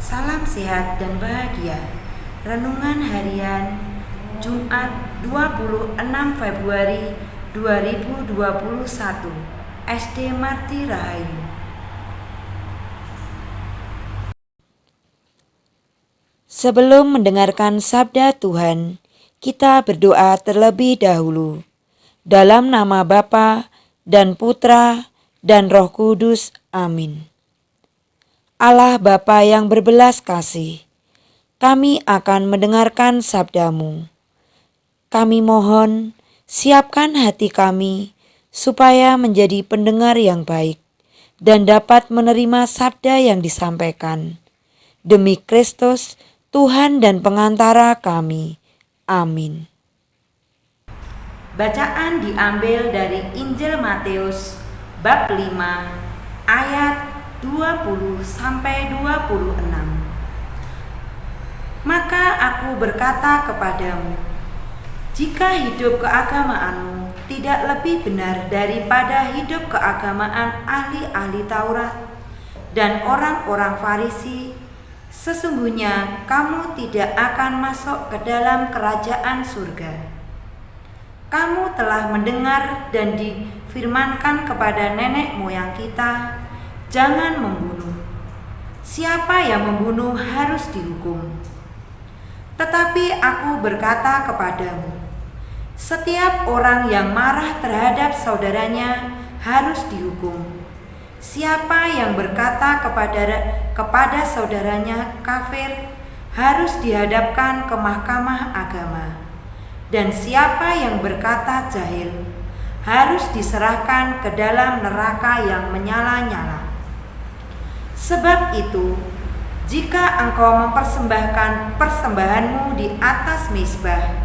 Salam sehat dan bahagia. Renungan harian Jumat 26 Februari 2021 SD Marti Rahayu. Sebelum mendengarkan sabda Tuhan, kita berdoa terlebih dahulu. Dalam nama Bapa dan Putra dan Roh Kudus. Amin. Allah Bapa yang berbelas kasih, kami akan mendengarkan sabda-Mu. Kami mohon, siapkan hati kami supaya menjadi pendengar yang baik dan dapat menerima sabda yang disampaikan. Demi Kristus, Tuhan dan pengantara kami. Amin. Bacaan diambil dari Injil Matius bab 5 ayat 20-26. Maka aku berkata kepadamu, jika hidup keagamaanmu tidak lebih benar daripada hidup keagamaan ahli-ahli Taurat dan orang-orang Farisi, sesungguhnya kamu tidak akan masuk ke dalam kerajaan surga. Kamu telah mendengar dan difirmankan kepada nenek moyang kita, jangan membunuh. Siapa yang membunuh harus dihukum. Tetapi aku berkata kepadamu, setiap orang yang marah terhadap saudaranya harus dihukum. Siapa yang berkata kepada saudaranya kafir harus dihadapkan ke mahkamah agama. Dan siapa yang berkata jahil harus diserahkan ke dalam neraka yang menyala-nyala. Sebab itu, jika engkau mempersembahkan persembahanmu di atas mezbah,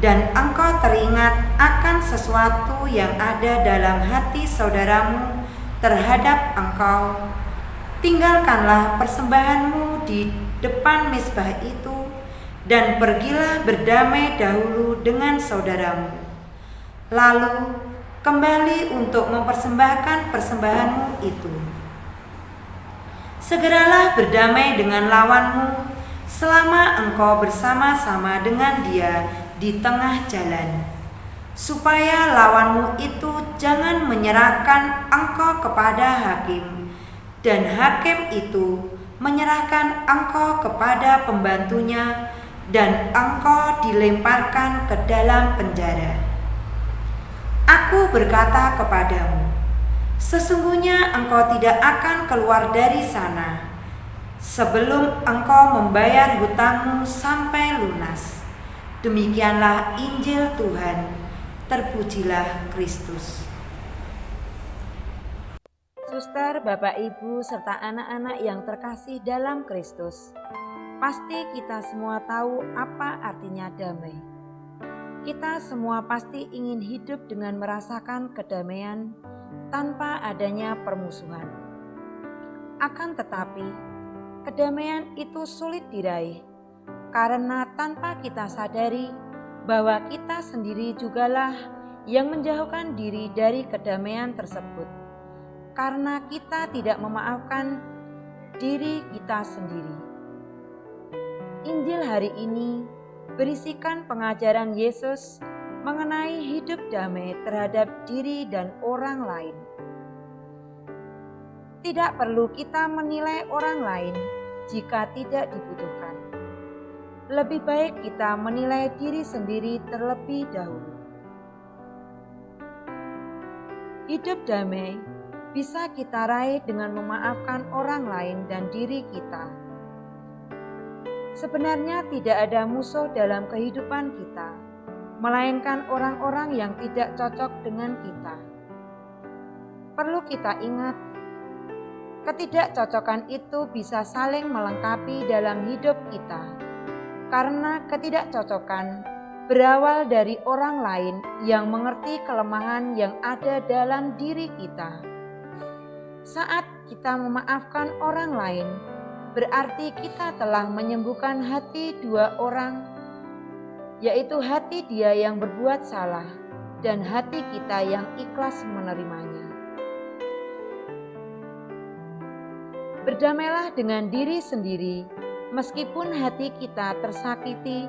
dan engkau teringat akan sesuatu yang ada dalam hati saudaramu terhadap engkau, tinggalkanlah persembahanmu di depan mezbah itu, dan pergilah berdamai dahulu dengan saudaramu. Lalu kembali untuk mempersembahkan persembahanmu itu. Segeralah berdamai dengan lawanmu selama engkau bersama-sama dengan dia di tengah jalan, supaya lawanmu itu jangan menyerahkan engkau kepada hakim, dan hakim itu menyerahkan engkau kepada pembantunya, dan engkau dilemparkan ke dalam penjara. Aku berkata kepadamu, sesungguhnya engkau tidak akan keluar dari sana sebelum engkau membayar hutangmu sampai lunas. Demikianlah Injil Tuhan. Terpujilah Kristus. Suster, Bapak, Ibu, serta anak-anak yang terkasih dalam Kristus, pasti kita semua tahu apa artinya damai. Kita semua pasti ingin hidup dengan merasakan kedamaian tanpa adanya permusuhan. Akan tetapi, kedamaian itu sulit diraih karena tanpa kita sadari bahwa kita sendiri jugalah yang menjauhkan diri dari kedamaian tersebut, karena kita tidak memaafkan diri kita sendiri. Injil hari ini berisikan pengajaran Yesus mengenai hidup damai terhadap diri dan orang lain. Tidak perlu kita menilai orang lain jika tidak dibutuhkan. Lebih baik kita menilai diri sendiri terlebih dahulu. Hidup damai bisa kita raih dengan memaafkan orang lain dan diri kita. Sebenarnya tidak ada musuh dalam kehidupan kita, melainkan orang-orang yang tidak cocok dengan kita. Perlu kita ingat, ketidakcocokan itu bisa saling melengkapi dalam hidup kita, karena ketidakcocokan berawal dari orang lain yang mengerti kelemahan yang ada dalam diri kita. Saat kita memaafkan orang lain, berarti kita telah menyembuhkan hati dua orang, yaitu hati dia yang berbuat salah dan hati kita yang ikhlas menerimanya. Berdamailah dengan diri sendiri, meskipun hati kita tersakiti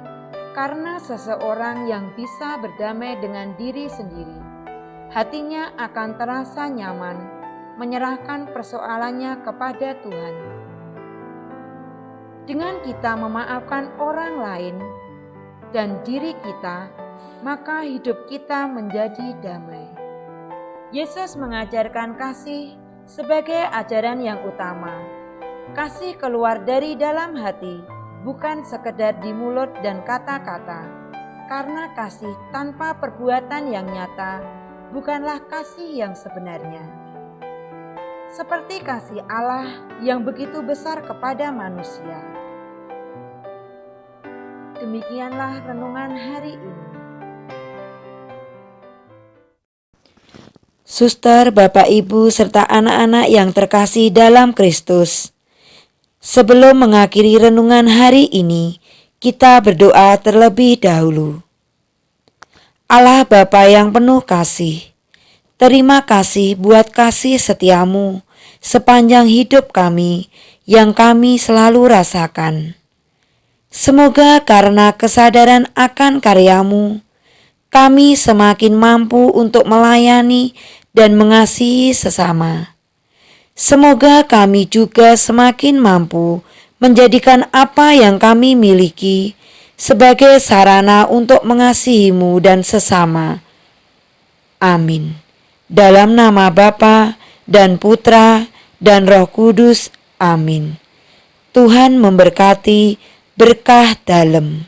karena seseorang yang bisa berdamai dengan diri sendiri. Hatinya akan terasa nyaman, menyerahkan persoalannya kepada Tuhan. Dengan kita memaafkan orang lain dan diri kita, maka hidup kita menjadi damai. Yesus mengajarkan kasih sebagai ajaran yang utama. Kasih keluar dari dalam hati, bukan sekedar di mulut dan kata-kata. Karena kasih tanpa perbuatan yang nyata bukanlah kasih yang sebenarnya. Seperti kasih Allah yang begitu besar kepada manusia. Demikianlah renungan hari ini. Suster, Bapak, Ibu, serta anak-anak yang terkasih dalam Kristus. Sebelum mengakhiri renungan hari ini, kita berdoa terlebih dahulu. Allah Bapa yang penuh kasih, terima kasih buat kasih setiamu sepanjang hidup kami yang kami selalu rasakan. Semoga karena kesadaran akan karyamu, kami semakin mampu untuk melayani dan mengasihi sesama. Semoga kami juga semakin mampu menjadikan apa yang kami miliki sebagai sarana untuk mengasihimu dan sesama. Amin. Dalam nama Bapa dan Putra dan Roh Kudus. Amin. Tuhan memberkati. Berkah dalam.